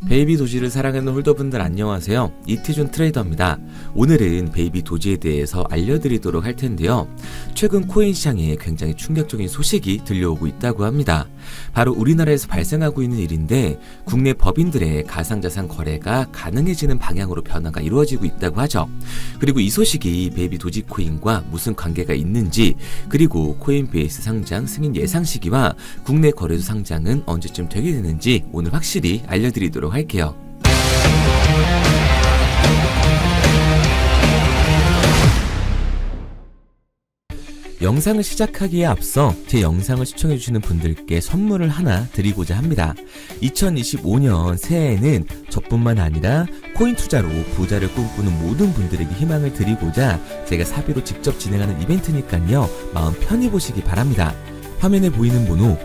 베이비 도지를 사랑하는 홀더분들 안녕하세요. 이태준 트레이더입니다. 오늘은 베이비 도지에 대해서 알려드리도록 할 텐데요. 최근 코인 시장에 굉장히 충격적인 소식이 들려오고 있다고 합니다. 바로 우리나라에서 발생하고 있는 일인데 국내 법인들의 가상자산 거래가 가능해지는 방향으로 변화가 이루어지고 있다고 하죠. 그리고 이 소식이 베이비 도지 코인과 무슨 관계가 있는지, 그리고 코인베이스 상장 승인 예상 시기와 국내 거래소 상장은 언제쯤 되게 되는지 오늘 확실히 알려드리도록 할게요. 영상을 시작하기에 앞서 제 영상을 시청해주시는 분들께 선물을 하나 드리고자 합니다. 2025년 새해에는 저뿐만 아니라 코인 투자로 부자를 꿈꾸는 모든 분들에게 희망을 드리고자 제가 사비로 직접 진행하는 이벤트니까요. 마음 편히 보시기 바랍니다. 화면에 보이는 번호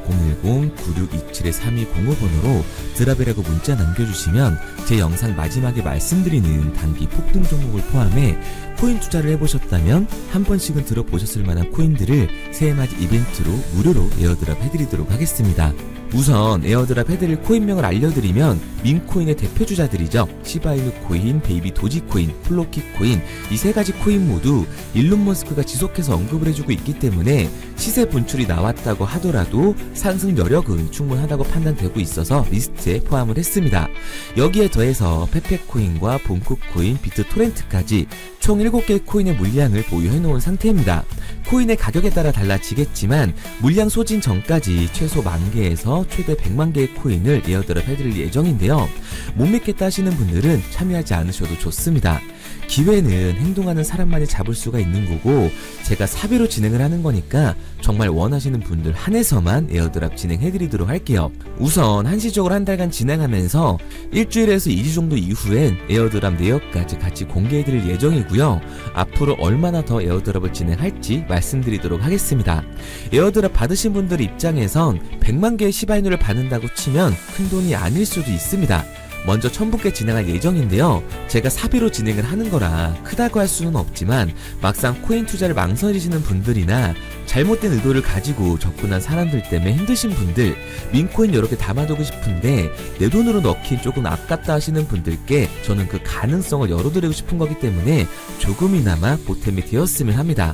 010-9627-3205번으로 드랍이라고 문자 남겨주시면 제 영상 마지막에 말씀드리는 단기 폭등 종목을 포함해 코인 투자를 해보셨다면 한 번씩은 들어보셨을 만한 코인들을 새해맞이 이벤트로 무료로 에어드랍 해드리도록 하겠습니다. 우선 에어드랍 해드릴 코인명을 알려드리면 민코인의 대표주자들이죠. 시바이누 코인, 베이비 도지 코인, 플로키 코인, 이 세 가지 코인 모두 일론 머스크가 지속해서 언급을 해주고 있기 때문에 시세 분출이 나왔다고 하더라도 상승 여력은 충분하다고 판단되고 있어서 리스트에 포함을 했습니다. 여기에 더해서 페페코인과 본코코인, 비트토렌트까지 총 7개의 코인의 물량을 보유해놓은 상태입니다. 코인의 가격에 따라 달라지겠지만 물량 소진 전까지 최소 10,000개에서 최대 100만 개의 코인을 에어드랍 해드릴 예정인데요. 못 믿겠다 하시는 분들은 참여하지 않으셔도 좋습니다. 기회는 행동하는 사람만이 잡을 수가 있는 거고 제가 사비로 진행을 하는 거니까 정말 원하시는 분들 한해서만 에어드랍 진행해드리도록 할게요. 우선 한시적으로 한 달간 진행하면서 일주일에서 2주 정도 이후엔 에어드랍 내역까지 같이 공개해드릴 예정이고요. 앞으로 얼마나 더 에어드랍을 진행할지 말씀드리도록 하겠습니다. 에어드랍 받으신 분들 입장에선 100만 개의 시바이누를 받는다고 치면 큰돈이 아닐 수도 있습니다. 먼저 1000분께 진행할 예정인데요. 제가 사비로 진행을 하는 거라 크다고 할 수는 없지만 막상 코인 투자를 망설이시는 분들이나 잘못된 의도를 가지고 접근한 사람들 때문에 힘드신 분들, 민코인 여러 개 담아두고 싶은데 내 돈으로 넣긴 조금 아깝다 하시는 분들께 저는 그 가능성을 열어드리고 싶은 거기 때문에 조금이나마 보탬이 되었으면 합니다.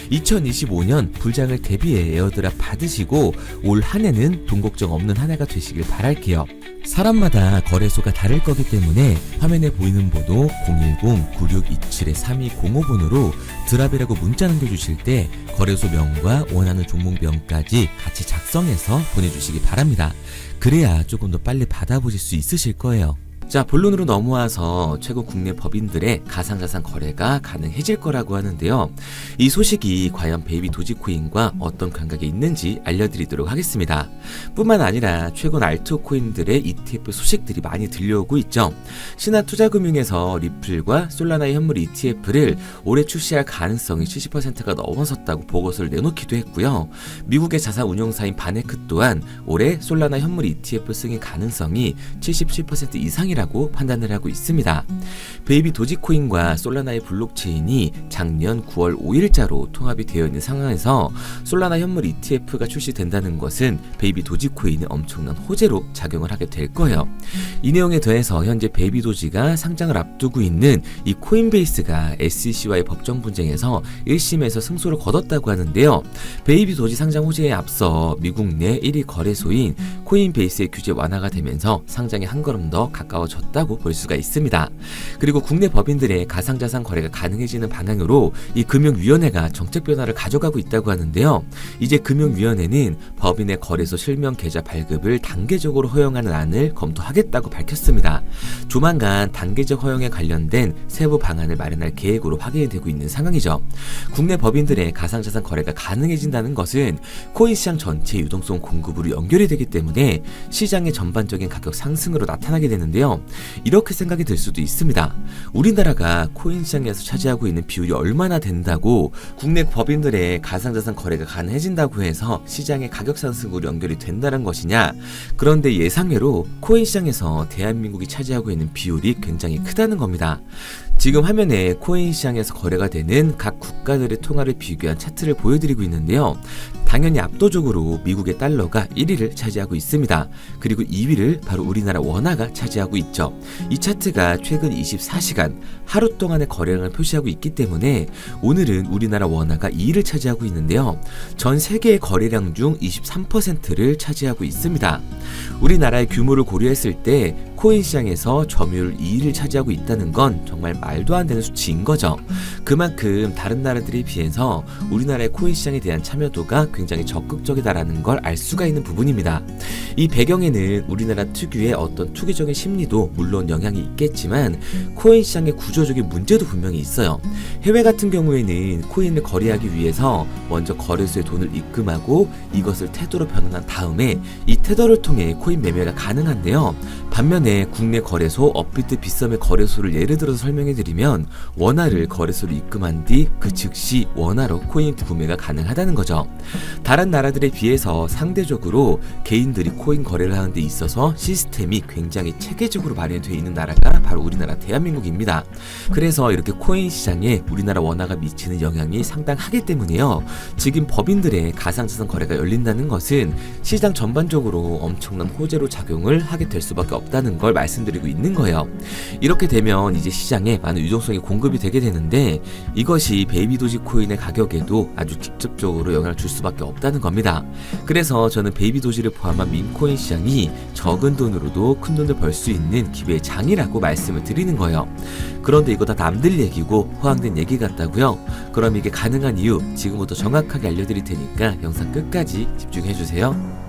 2025년 불장을 대비해 에어드랍 받으시고 올 한 해는 돈 걱정 없는 한 해가 되시길 바랄게요. 사람마다 거래소가 다를 거기 때문에 화면에 보이는 번호 010-9627-3205번으로 드랍이라고 문자 남겨주실 때 거래소 명과 원하는 종목명까지 같이 작성해서 보내주시기 바랍니다. 그래야 조금 더 빨리 받아보실 수 있으실 거예요. 자, 본론으로 넘어와서 최근 국내 법인들의 가상자산 거래가 가능해질 거라고 하는데요. 이 소식이 과연 베이비 도지코인과 어떤 관계가 있는지 알려드리도록 하겠습니다. 뿐만 아니라 최근 알트코인들의 ETF 소식들이 많이 들려오고 있죠. 신한투자금융에서 리플과 솔라나의 현물 ETF를 올해 출시할 가능성이 70%가 넘어섰다고 보고서를 내놓기도 했고요. 미국의 자산 운용사인 바네크 또한 올해 솔라나 현물 ETF 승인 가능성이 77% 이상이라고 판단을 하고 있습니다. 베이비 도지코인과 솔라나의 블록체인이 작년 9월 5일자로 통합이 되어 있는 상황에서 솔라나 현물 ETF가 출시된다는 것은 베이비 도지코인에 엄청난 호재로 작용을 하게 될 거예요. 이 내용에 더해서 현재 베이비 도지가 상장을 앞두고 있는 이 코인베이스가 SEC와의 법정 분쟁에서 1심에서 승소를 거뒀다고 하는데요. 베이비 도지 상장 호재에 앞서 미국 내 1위 거래소인 코인베이스의 규제 완화가 되면서 상장에 한 걸음 더 가까워졌다고 볼 수가 있습니다. 그리고 국내 법인들의 가상자산 거래가 가능해지는 방향으로 이 금융위원회가 정책 변화를 가져가고 있다고 하는데요. 이제 금융위원회는 법인의 거래소 실명 계좌 발급을 단계적으로 허용하는 안을 검토하겠다고 밝혔습니다. 조만간 단계적 허용에 관련된 세부 방안을 마련할 계획으로 확인이 되고 있는 상황이죠. 국내 법인들의 가상자산 거래가 가능해진다는 것은 코인 시장 전체 유동성 공급으로 연결이 되기 때문에 시장의 전반적인 가격 상승으로 나타나게 되는데요. 이렇게 생각이 들 수도 있습니다. 우리나라가 코인 시장에서 차지하고 있는 비율이 얼마나 된다고 국내 법인들의 가상자산 거래가 가능해진다고 해서 시장의 가격 상승으로 연결이 된다는 것이냐? 그런데 예상외로 코인 시장에서 대한민국이 차지하고 있는 비율이 굉장히 크다는 겁니다. 지금 화면에 코인 시장에서 거래가 되는 각 국가들의 통화를 비교한 차트를 보여드리고 있는데요. 당연히 압도적으로 미국의 달러가 1위를 차지하고 있습니다. 그리고 2위를 바로 우리나라 원화가 차지하고 있죠. 이 차트가 최근 24시간 하루 동안의 거래량을 표시하고 있기 때문에 오늘은 우리나라 원화가 2위를 차지하고 있는데요. 전 세계의 거래량 중 23%를 차지하고 있습니다. 우리나라의 규모를 고려했을 때 코인 시장에서 점유율 2위를 차지하고 있다는 건 정말 말도 안 되는 수치인 거죠. 그만큼 다른 나라들에 비해서 우리나라의 코인 시장에 대한 참여도가 굉장히 적극적이다라는 걸 알 수가 있는 부분입니다. 이 배경에는 우리나라 특유의 어떤 투기적인 심리도 물론 영향이 있겠지만 코인 시장의 구조적인 문제도 분명히 있어요. 해외 같은 경우에는 코인을 거래하기 위해서 먼저 거래소에 돈을 입금하고 이것을 테더로 변환한 다음에 이 테더를 통해 코인 매매가 가능한데요. 반면에 국내 거래소 업비트 빗썸의 거래소를 예를 들어서 설명해드리면 원화를 거래소로 입금한 뒤 그 즉시 원화로 코인 구매가 가능하다는 거죠. 다른 나라들에 비해서 상대적으로 개인들이 코인 거래를 하는 데 있어서 시스템이 굉장히 체계적으로 마련되어 있는 나라가 바로 우리나라 대한민국입니다. 그래서 이렇게 코인 시장에 우리나라 원화가 미치는 영향이 상당하기 때문에요. 지금 법인들의 가상자산 거래가 열린다는 것은 시장 전반적으로 엄청난 호재로 작용을 하게 될 수밖에 없다는 걸 말씀드리고 있는 거예요. 이렇게 되면 이제 시장에 많은 유동성이 공급이 되게 되는데 이것이 베이비 도지 코인의 가격에도 아주 직접적으로 영향을 줄 수밖에 없다는 겁니다. 그래서 저는 베이비 도지를 포함한 밈코인 시장이 적은 돈으로도 큰 돈을 벌 수 있는 기회의 장이라고 말씀을 드리는 거예요. 그런데 이거 다 남들 얘기고 허황된 얘기 같다고요? 그럼 이게 가능한 이유 지금부터 정확하게 알려드릴 테니까 영상 끝까지 집중해주세요.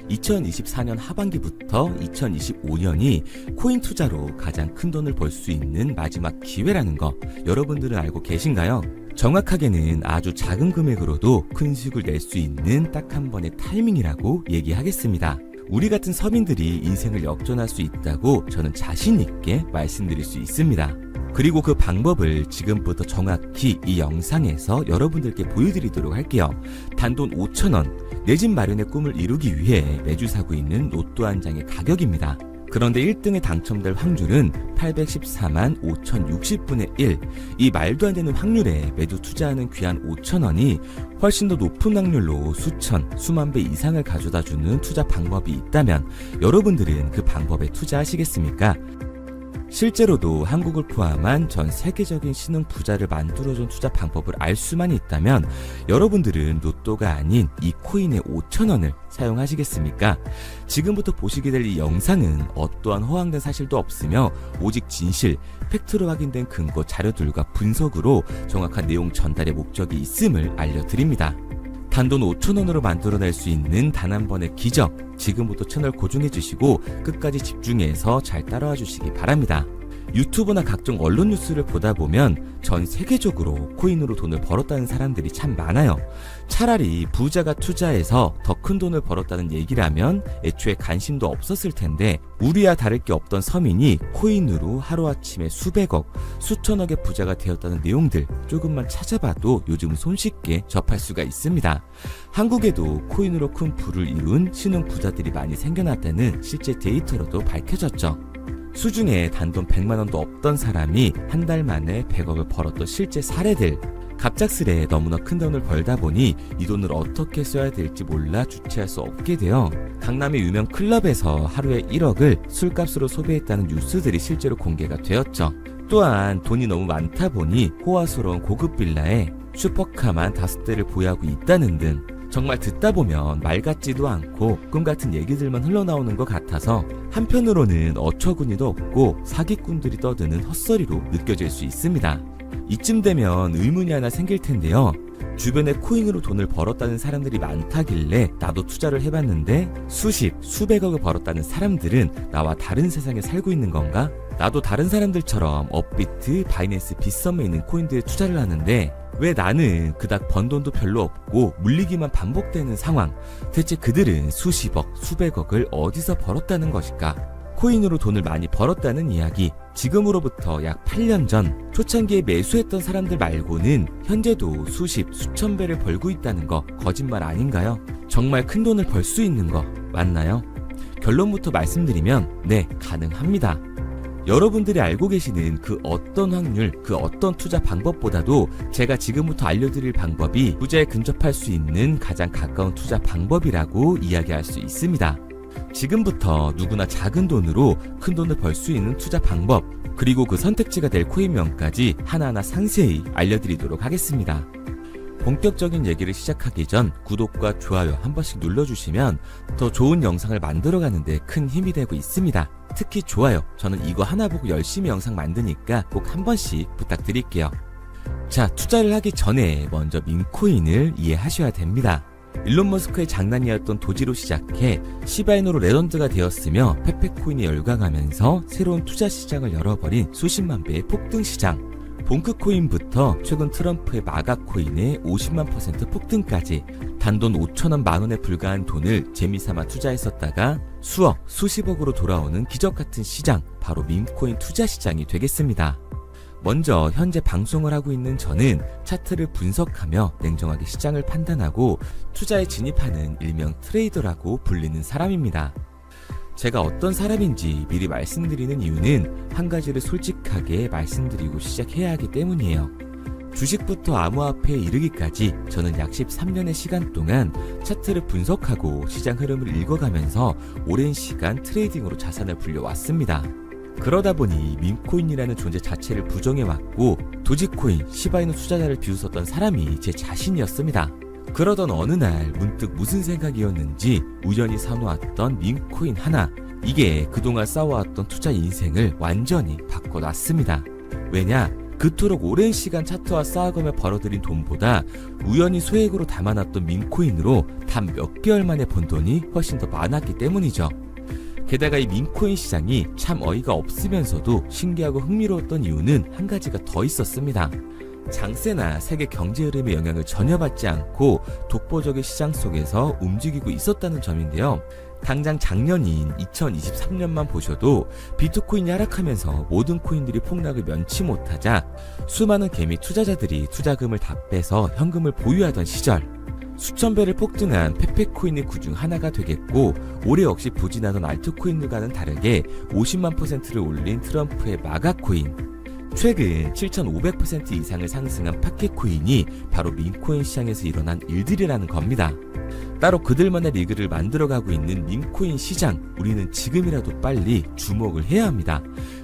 2024년 하반기부터 2025년이 코인 투자로 가장 큰 돈을 벌 수 있는 마지막 기회라는 거 여러분들은 알고 계신가요? 정확하게는 아주 작은 금액으로도 큰 수익을 낼 수 있는 딱 한 번의 타이밍이라고 얘기하겠습니다. 우리 같은 서민들이 인생을 역전할 수 있다고 저는 자신 있게 말씀드릴 수 있습니다. 그리고 그 방법을 지금부터 정확히 이 영상에서 여러분들께 보여드리도록 할게요. 단돈 5,000원, 내 집 마련의 꿈을 이루기 위해 매주 사고 있는 로또 한 장의 가격입니다. 그런데 1등에 당첨될 확률은 814만 5060분의 1. 이 말도 안 되는 확률에 매주 투자하는 귀한 5,000원이 훨씬 더 높은 확률로 수천, 수만 배 이상을 가져다주는 투자 방법이 있다면 여러분들은 그 방법에 투자하시겠습니까? 실제로도 한국을 포함한 전 세계적인 신흥 부자를 만들어준 투자 방법을 알 수만 있다면 여러분들은 로또가 아닌 이 코인의 5,000원을 사용하시겠습니까? 지금부터 보시게 될 이 영상은 어떠한 허황된 사실도 없으며 오직 진실, 팩트로 확인된 근거 자료들과 분석으로 정확한 내용 전달의 목적이 있음을 알려드립니다. 단돈 5,000원으로 만들어낼 수 있는 단 한 번의 기적, 지금부터 채널 고정해주시고 끝까지 집중해서 잘 따라와 주시기 바랍니다. 유튜브나 각종 언론 뉴스를 보다 보면 전 세계적으로 코인으로 돈을 벌었다는 사람들이 참 많아요. 차라리 부자가 투자해서 더 큰 돈을 벌었다는 얘기라면 애초에 관심도 없었을 텐데 우리와 다를 게 없던 서민이 코인으로 하루아침에 수백억, 수천억의 부자가 되었다는 내용들 조금만 찾아봐도 요즘 손쉽게 접할 수가 있습니다. 한국에도 코인으로 큰 부를 이룬 신흥 부자들이 많이 생겨났다는 실제 데이터로도 밝혀졌죠. 수중에 단돈 100만원도 없던 사람이 한 달 만에 100억을 벌었던 실제 사례들. 갑작스레 너무나 큰 돈을 벌다 보니 이 돈을 어떻게 써야 될지 몰라 주체할 수 없게 되어 강남의 유명 클럽에서 하루에 1억을 술값으로 소비했다는 뉴스들이 실제로 공개가 되었죠. 또한 돈이 너무 많다 보니 호화스러운 고급 빌라에 슈퍼카만 5대를 보유하고 있다는 등 정말 듣다 보면 말 같지도 않고 꿈 같은 얘기들만 흘러나오는 것 같아서 한편으로는 어처구니도 없고 사기꾼들이 떠드는 헛소리로 느껴질 수 있습니다. 이쯤 되면 의문이 하나 생길 텐데요. 주변에 코인으로 돈을 벌었다는 사람들이 많다길래 나도 투자를 해봤는데 수십, 수백억을 벌었다는 사람들은 나와 다른 세상에 살고 있는 건가? 나도 다른 사람들처럼 업비트, 바이낸스, 빗썸에 있는 코인들에 투자를 하는데 왜 나는 그닥 번 돈도 별로 없고 물리기만 반복되는 상황? 대체 그들은 수십억, 수백억을 어디서 벌었다는 것일까? 코인으로 돈을 많이 벌었다는 이야기, 지금으로부터 약 8년 전 초창기에 매수했던 사람들 말고는 현재도 수십, 수천 배를 벌고 있다는 거 거짓말 아닌가요? 정말 큰 돈을 벌 수 있는 거 맞나요? 결론부터 말씀드리면 네, 가능합니다. 여러분들이 알고 계시는 그 어떤 확률, 그 어떤 투자 방법보다도 제가 지금부터 알려드릴 방법이 투자에 근접할 수 있는 가장 가까운 투자 방법이라고 이야기할 수 있습니다. 지금부터 누구나 작은 돈으로 큰 돈을 벌 수 있는 투자 방법, 그리고 그 선택지가 될 코인명까지 하나하나 상세히 알려드리도록 하겠습니다. 본격적인 얘기를 시작하기 전 구독과 좋아요 한 번씩 눌러주시면 더 좋은 영상을 만들어가는데 큰 힘이 되고 있습니다. 특히 좋아요, 저는 이거 하나 보고 열심히 영상 만드니까 꼭 한 번씩 부탁드릴게요. 자, 투자를 하기 전에 먼저 민코인을 이해하셔야 됩니다. 일론 머스크의 장난이었던 도지로 시작해 시바이누로 레전드가 되었으며 페페코인이 열광하면서 새로운 투자 시장을 열어버린 수십만 배의 폭등 시장. 봉크코인부터 최근 트럼프의 마가코인의 50만% 폭등까지 단돈 5천원 만원에 불과한 돈을 재미삼아 투자했었다가 수억, 수십억으로 돌아오는 기적같은 시장, 바로 민코인 투자 시장이 되겠습니다. 먼저 현재 방송을 하고 있는 저는 차트를 분석하며 냉정하게 시장을 판단하고 투자에 진입하는 일명 트레이더라고 불리는 사람입니다. 제가 어떤 사람인지 미리 말씀드리는 이유는 한 가지를 솔직하게 말씀드리고 시작해야 하기 때문이에요. 주식부터 암호화폐에 이르기까지 저는 약 13년의 시간 동안 차트를 분석하고 시장 흐름을 읽어가면서 오랜 시간 트레이딩으로 자산을 불려왔습니다. 그러다 보니 밈코인이라는 존재 자체를 부정해왔고 도지코인, 시바이누 투자자를 비웃었던 사람이 제 자신이었습니다. 그러던 어느 날 문득 무슨 생각이었는지 우연히 사놓았던 밈코인 하나, 이게 그동안 쌓아왔던 투자 인생을 완전히 바꿔놨습니다. 왜냐? 그토록 오랜 시간 차트와 쌓아가며 벌어들인 돈보다 우연히 소액으로 담아놨던 밈코인으로 단 몇 개월 만에 번 돈이 훨씬 더 많았기 때문이죠. 게다가 이 밈코인 시장이 참 어이가 없으면서도 신기하고 흥미로웠던 이유는 한 가지가 더 있었습니다. 장세나 세계 경제 흐름의 영향을 전혀 받지 않고 독보적인 시장 속에서 움직이고 있었다는 점인데요. 당장 작년인 2023년만 보셔도 비트코인이 하락하면서 모든 코인들이 폭락을 면치 못하자 수많은 개미 투자자들이 투자금을 다 빼서 현금을 보유하던 시절, 수천 배를 폭등한 페페코인이 그중 하나가 되겠고, 올해 역시 부진하던 알트코인들과는 다르게 50만 %를 올린 트럼프의 마가코인, 최근 7,500% 이상을 상승한 파케코인이 바로 밈코인 시장에서 일어난 일들이라는 겁니다. 따로 그들만의 리그를 만들어가고 있는 밈코인 시장, 우리는 지금이라도 빨리 주목을 해야 합니다.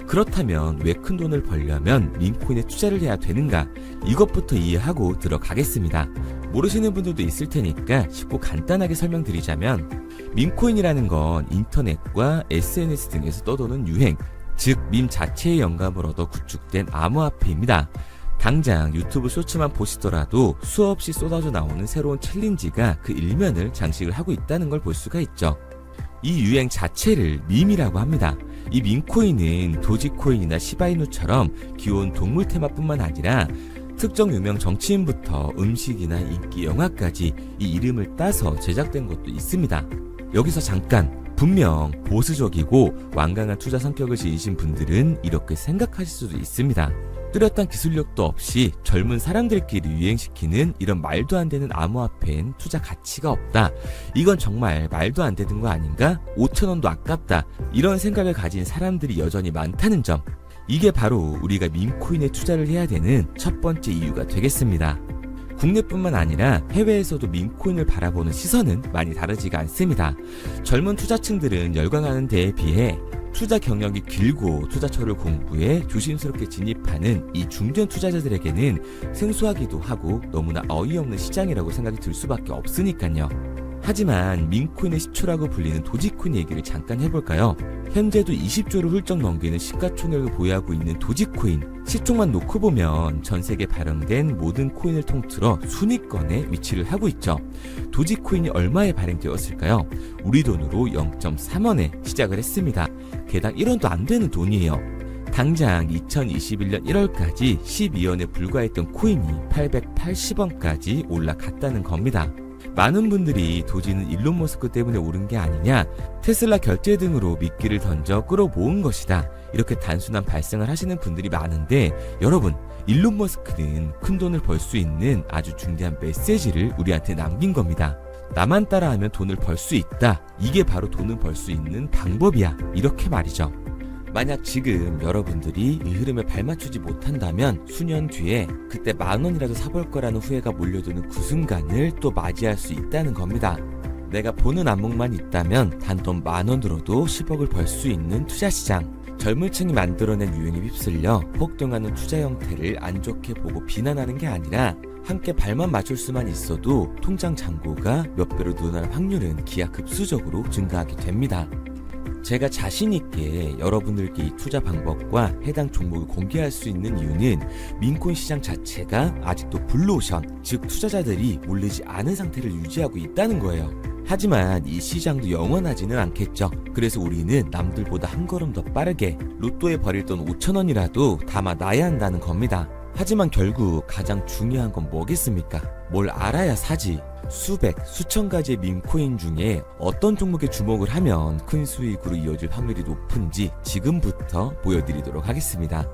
그렇다면 왜 큰 돈을 벌려면 밈코인에 투자를 해야 되는가? 이것부터 이해하고 들어가겠습니다. 모르시는 분들도 있을 테니까 쉽고 간단하게 설명드리자면, 밈코인이라는 건 인터넷과 SNS 등에서 떠도는 유행, 즉 밈 자체의 영감을 얻어 구축된 암호화폐입니다. 당장 유튜브 쇼츠만 보시더라도 수없이 쏟아져 나오는 새로운 챌린지가 그 일면을 장식을 하고 있다는 걸 볼 수가 있죠. 이 유행 자체를 밈이라고 합니다. 이 밈코인은 도지코인이나 시바이누처럼 귀여운 동물 테마뿐만 아니라 특정 유명 정치인부터 음식이나 인기 영화까지 이 이름을 따서 제작된 것도 있습니다. 여기서 잠깐, 분명 보수적이고 완강한 투자 성격을 지니신 분들은 이렇게 생각하실 수도 있습니다. 뚜렷한 기술력도 없이 젊은 사람들끼리 유행시키는 이런 말도 안 되는 암호화폐엔 투자 가치가 없다. 이건 정말 말도 안 되는 거 아닌가? 5,000원도 아깝다. 이런 생각을 가진 사람들이 여전히 많다는 점. 이게 바로 우리가 밈코인에 투자를 해야 되는 첫 번째 이유가 되겠습니다. 국내뿐만 아니라 해외에서도 밈코인을 바라보는 시선은 많이 다르지가 않습니다. 젊은 투자층들은 열광하는 데에 비해 투자 경력이 길고 투자처를 공부해 조심스럽게 진입하는 이 중견 투자자들에게는 생소하기도 하고 너무나 어이없는 시장이라고 생각이 들 수밖에 없으니까요. 하지만 밈코인의 시초라고 불리는 도지코인 얘기를 잠깐 해볼까요? 현재도 20조를 훌쩍 넘기는 시가총액을 보유하고 있는 도지코인, 시총만 놓고 보면 전 세계 발행된 모든 코인을 통틀어 순위권에 위치를 하고 있죠. 도지코인이 얼마에 발행되었을까요? 우리 돈으로 0.3원에 시작을 했습니다. 개당 1원도 안 되는 돈이에요. 당장 2021년 1월까지 12원에 불과했던 코인이 880원까지 올라갔다는 겁니다. 많은 분들이 도지는 일론 머스크 때문에 오른 게 아니냐, 테슬라 결제 등으로 미끼를 던져 끌어모은 것이다, 이렇게 단순한 발상을 하시는 분들이 많은데, 여러분, 일론 머스크는 큰 돈을 벌 수 있는 아주 중대한 메시지를 우리한테 남긴 겁니다. 나만 따라하면 돈을 벌 수 있다, 이게 바로 돈을 벌 수 있는 방법이야, 이렇게 말이죠. 만약 지금 여러분들이 이 흐름에 발맞추지 못한다면 수년 뒤에 그때 10,000원이라도 사볼 거라는 후회가 몰려드는 그 순간을 또 맞이할 수 있다는 겁니다. 내가 보는 안목만 있다면 단돈 10,000원 들어도 10억을 벌 수 있는 투자시장. 젊은 층이 만들어낸 유행에 휩쓸려 폭등하는 투자 형태를 안 좋게 보고 비난하는 게 아니라 함께 발만 맞출 수만 있어도 통장 잔고가 몇 배로 늘어날 확률은 기하급수적으로 증가하게 됩니다. 제가 자신있게 여러분들께 이 투자 방법과 해당 종목을 공개할 수 있는 이유는 민코인 시장 자체가 아직도 블루오션, 즉 투자자들이 몰리지 않은 상태를 유지하고 있다는 거예요. 하지만 이 시장도 영원하지는 않겠죠. 그래서 우리는 남들보다 한 걸음 더 빠르게 로또에 버릴 돈 5,000원이라도 담아놔야 한다는 겁니다. 하지만 결국 가장 중요한 건 뭐겠습니까? 뭘 알아야 사지. 수백, 수천 가지의 밈코인 중에 어떤 종목에 주목을 하면 큰 수익으로 이어질 확률이 높은지 지금부터 보여드리도록 하겠습니다.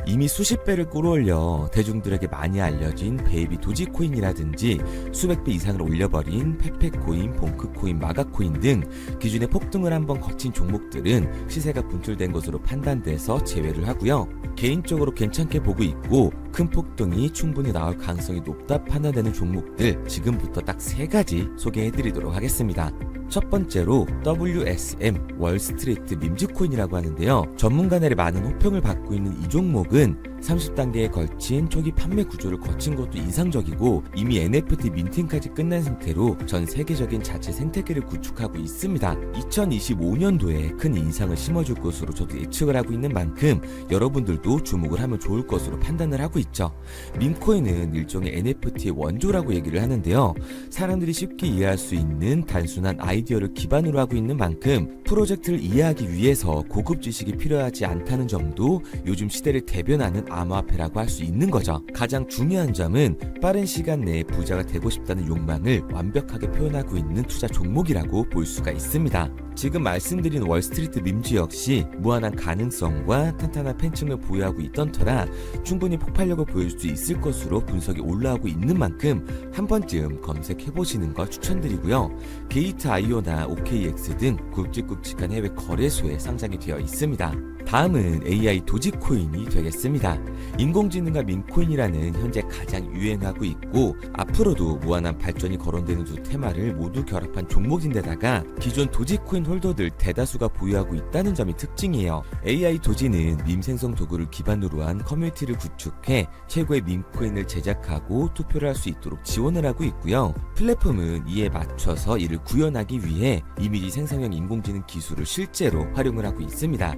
이미 수십 배를 끌어올려 대중들에게 많이 알려진 베이비 도지코인이라든지 수백 배 이상을 올려버린 페페코인, 봉크코인, 마가코인 등 기존에 폭등을 한번 거친 종목들은 시세가 분출된 것으로 판단돼서 제외를 하고요. 개인적으로 괜찮게 보고 있고 큰 폭등이 충분히 나올 가능성이 높다 판단되는 종목들 지금부터 딱 3가지 소개해드리도록 하겠습니다. 첫 번째로 WSM 월스트리트 밈즈코인이라고 하는데요. 전문가들의 많은 호평을 받고 있는 이 종목은 30단계에 걸친 초기 판매 구조를 거친 것도 인상적이고 이미 NFT 민팅까지 끝난 상태로 전 세계적인 자체 생태계를 구축하고 있습니다. 2025년도에 큰 인상을 심어줄 것으로 저도 예측을 하고 있는 만큼 여러분들도 주목을 하면 좋을 것으로 판단을 하고 있죠. 밈코인은 일종의 NFT의 원조라고 얘기를 하는데요. 사람들이 쉽게 이해할 수 있는 단순한 아이디어를 기반으로 하고 있는 만큼 프로젝트를 이해하기 위해서 고급 지식이 필요하지 않다는 점도 요즘 시대를 대변하는 암호화폐라고 할 수 있는 거죠. 가장 중요한 점은 빠른 시간 내에 부자가 되고 싶다는 욕망을 완벽하게 표현하고 있는 투자 종목이라고 볼 수가 있습니다. 지금 말씀드린 월스트리트 밈즈 역시 무한한 가능성과 탄탄한 팬층을 보유하고 있던 터라 충분히 폭발력을 보여줄 수 있을 것으로 분석이 올라오고 있는 만큼 한 번쯤 검색해보시는 걸 추천드리고요. 게이트.io나 OKX 등 굵직굵직한 해외 거래소에 상장이 되어 있습니다. 다음은 AI 도지코인이 되겠습니다. 인공지능과 민코인이라는 현재 가장 유행하고 있고 앞으로도 무한한 발전이 거론되는 두 테마를 모두 결합한 종목인데다가 기존 도지코인 홀더들 대다수가 보유하고 있다는 점이 특징이에요. AI 도지는 밈 생성 도구를 기반으로 한 커뮤니티를 구축해 최고의 밈코인을 제작하고 투표를 할 수 있도록 지원을 하고 있고요. 플랫폼은 이에 맞춰서 이를 구현하기 위해 이미지 생성형 인공지능 기술을 실제로 활용을 하고 있습니다.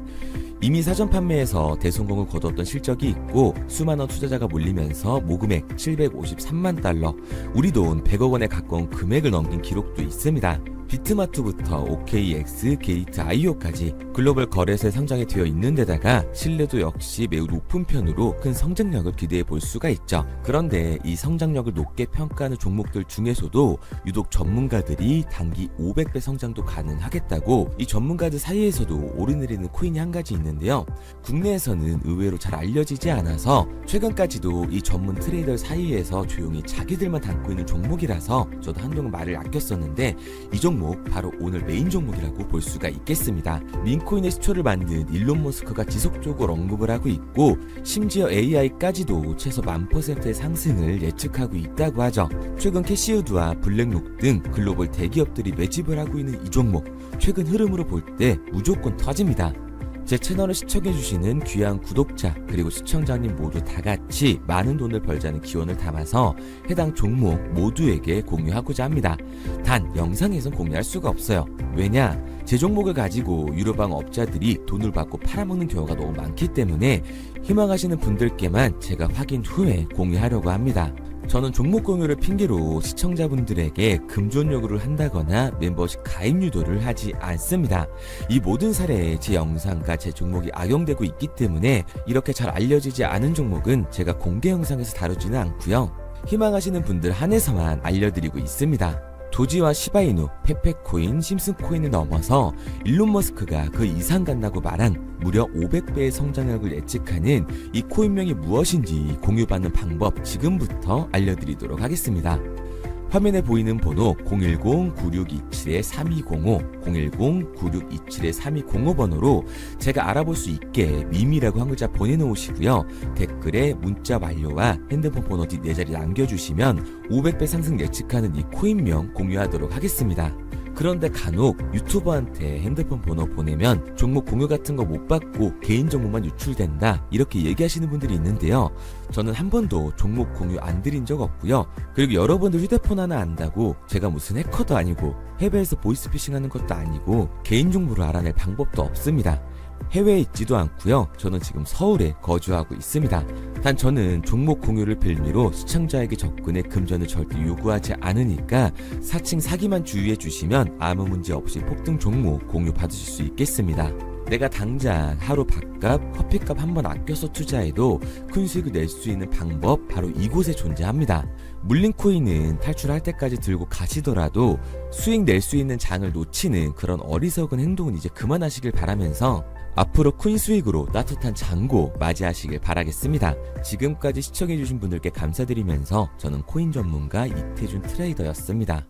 이미 사전 판매에서 대성공을 거뒀던 실적이 있고 수많은 투자자가 몰리면서 모금액 753만 달러, 우리 돈 100억 원에 가까운 금액을 넘긴 기록도 있습니다. 비트마트부터 OKX, 게이트.io까지 글로벌 거래소에 상장이 되어 있는 데다가 신뢰도 역시 매우 높은 편으로 큰 성장력을 기대해 볼 수가 있죠. 그런데 이 성장력을 높게 평가하는 종목들 중에서도 유독 전문가들이 단기 500배 성장도 가능하겠다고 이 전문가들 사이에서도 오르내리는 코인이 한 가지 있는데요. 국내에서는 의외로 잘 알려지지 않아서 최근까지도 이 전문 트레이더 사이에서 조용히 자기들만 담고 있는 종목이라서 저도 한동안 말을 아꼈었는데 이 종목 바로 오늘 메인 종목이라고 볼 수가 있겠습니다. 민코인의 시초를 만든 일론 머스크가 지속적으로 언급을 하고 있고 심지어 AI까지도 최소 10,000%의 상승을 예측하고 있다고 하죠. 최근 캐시우드와 블랙록 등 글로벌 대기업들이 매집을 하고 있는 이 종목 최근 흐름으로 볼 때 무조건 터집니다. 제 채널을 시청해주시는 귀한 구독자 그리고 시청자님 모두 다같이 많은 돈을 벌자는 기원을 담아서 해당 종목 모두에게 공유하고자 합니다. 단 영상에선 공유할 수가 없어요. 왜냐? 제 종목을 가지고 유료방 업자들이 돈을 받고 팔아먹는 경우가 너무 많기 때문에 희망하시는 분들께만 제가 확인 후에 공유하려고 합니다. 저는 종목 공유를 핑계로 시청자분들에게 금전 요구를 한다거나 멤버십 가입 유도를 하지 않습니다. 이 모든 사례에 제 영상과 제 종목이 악용되고 있기 때문에 이렇게 잘 알려지지 않은 종목은 제가 공개 영상에서 다루지는 않고요. 희망하시는 분들 한해서만 알려드리고 있습니다. 도지와 시바이누, 페페코인, 심슨코인을 넘어서 일론 머스크가 그 이상 간다고 말한 무려 500배의 성장력을 예측하는 이 코인명이 무엇인지 공유받는 방법 지금부터 알려드리도록 하겠습니다. 화면에 보이는 번호 010-9627-3205, 010-9627-3205 번호로 제가 알아볼 수 있게 미미라고 한 글자 보내놓으시고요. 댓글에 문자 완료와 핸드폰 번호 뒷 4자리 남겨주시면 500배 상승 예측하는 이 코인명 공유하도록 하겠습니다. 그런데 간혹 유튜버한테 핸드폰 번호 보내면 종목 공유 같은 거 못 받고 개인정보만 유출된다 이렇게 얘기하시는 분들이 있는데요. 저는 한 번도 종목 공유 안 드린 적 없고요. 그리고 여러분들 휴대폰 하나 안다고 제가 무슨 해커도 아니고 해외에서 보이스피싱 하는 것도 아니고 개인정보를 알아낼 방법도 없습니다. 해외에 있지도 않고요. 저는 지금 서울에 거주하고 있습니다. 단 저는 종목 공유를 빌미로 시청자에게 접근의 금전을 절대 요구하지 않으니까 사칭 사기만 주의해 주시면 아무 문제 없이 폭등 종목 공유 받으실 수 있겠습니다. 내가 당장 하루 밥값, 커피값 한번 아껴서 투자해도 큰 수익을 낼 수 있는 방법 바로 이곳에 존재합니다. 물린 코인은 탈출할 때까지 들고 가시더라도 수익 낼 수 있는 장을 놓치는 그런 어리석은 행동은 이제 그만하시길 바라면서 앞으로 큰 수익으로 따뜻한 장고 맞이하시길 바라겠습니다. 지금까지 시청해주신 분들께 감사드리면서 저는 코인 전문가 이태준 트레이더였습니다.